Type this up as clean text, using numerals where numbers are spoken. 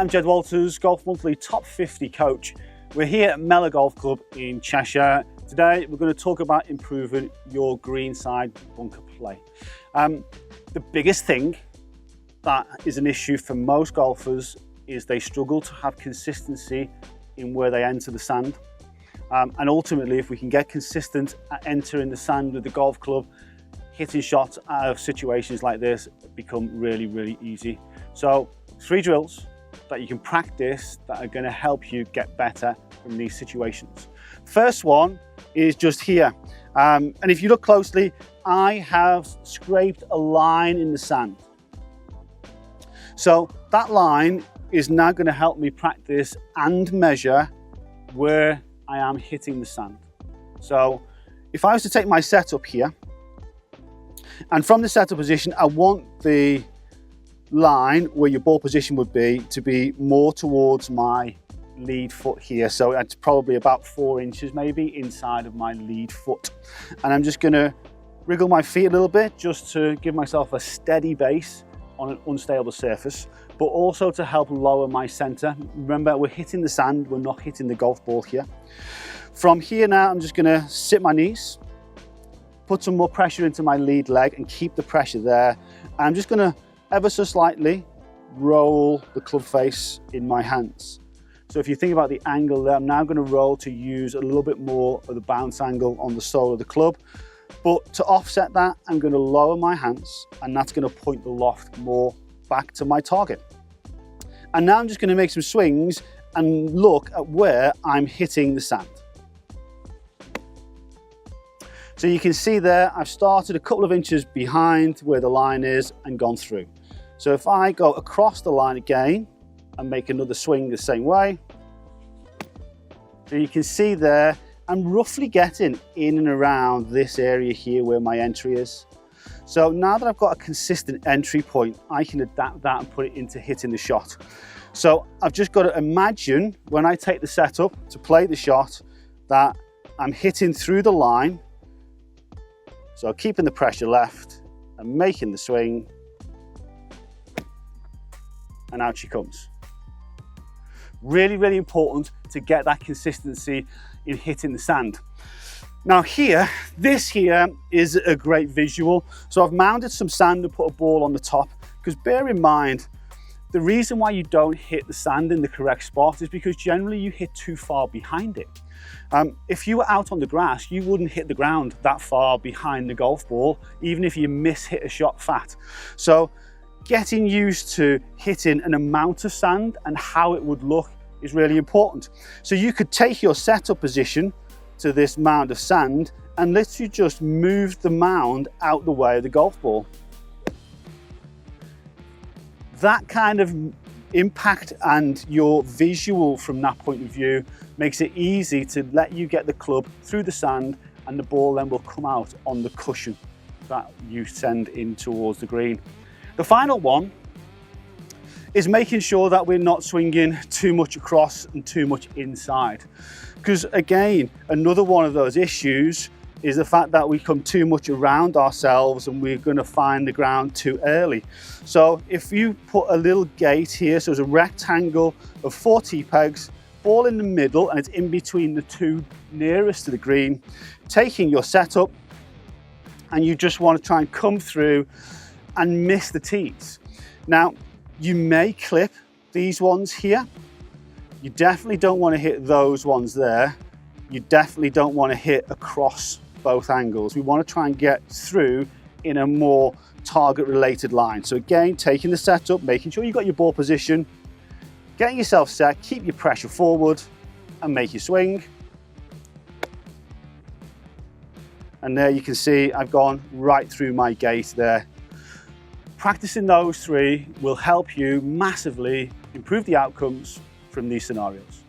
I'm Jed Walters, Golf Monthly Top 50 coach. We're here at Mellor Golf Club in Cheshire. Today we're going to talk about improving your greenside bunker play. The biggest thing that is an issue for most golfers is they struggle to have consistency in where they enter the sand. And ultimately, if we can get consistent at entering the sand with the golf club, hitting shots out of situations like this become really, really easy. So 3 drills that you can practice that are going to help you get better from these situations. First one is just here. And if you look closely, I have scraped a line in the sand. So that line is now going to help me practice and measure where I am hitting the sand. So if I was to take my setup here, and from the setup position, I want the line where your ball position would be to be more towards my lead foot here. So it's probably about 4 inches maybe inside of my lead foot. And I'm just going to wriggle my feet a little bit just to give myself a steady base on an unstable surface, but also to help lower my center. Remember, we're hitting the sand, we're not hitting the golf ball here. From here now, I'm just going to sit my knees, put some more pressure into my lead leg and keep the pressure there. I'm just going to ever so slightly roll the club face in my hands. So if you think about the angle there, I'm now going to roll to use a little bit more of the bounce angle on the sole of the club. But to offset that, I'm going to lower my hands, and that's going to point the loft more back to my target. And now I'm just going to make some swings and look at where I'm hitting the sand. So you can see there, I've started a couple of inches behind where the line is and gone through. So if I go across the line again and make another swing the same way, so you can see there, I'm roughly getting in and around this area here where my entry is. So now that I've got a consistent entry point, I can adapt that and put it into hitting the shot. So I've just got to imagine when I take the setup to play the shot that I'm hitting through the line. So keeping the pressure left and making the swing, and out she comes. Really, really important to get that consistency in hitting the sand. Now this here is a great visual. So I've mounted some sand and put a ball on the top, because bear in mind, the reason why you don't hit the sand in the correct spot is because generally you hit too far behind it. If you were out on the grass, you wouldn't hit the ground that far behind the golf ball, even if you hit a shot fat. So getting used to hitting an amount of sand and how it would look is really important. So you could take your setup position to this mound of sand and literally just move the mound out the way of the golf ball. That kind of impact and your visual from that point of view makes it easy to let you get the club through the sand, and the ball then will come out on the cushion that you send in towards the green. The final one is making sure that we're not swinging too much across and too much inside. Because again, another one of those issues is the fact that we come too much around ourselves and we're going to find the ground too early. So if you put a little gate here, so it's a rectangle of 4 T-pegs, ball in the middle, and it's in between the 2 nearest to the green, taking your setup, and you just want to try and come through and miss the tees. Now, you may clip these ones here. You definitely don't want to hit those ones there. You definitely don't want to hit across both angles. We want to try and get through in a more target related line. So again, taking the setup, making sure you've got your ball position, getting yourself set, keep your pressure forward and make your swing. And there you can see I've gone right through my gate there. Practicing those 3 will help you massively improve the outcomes from these scenarios.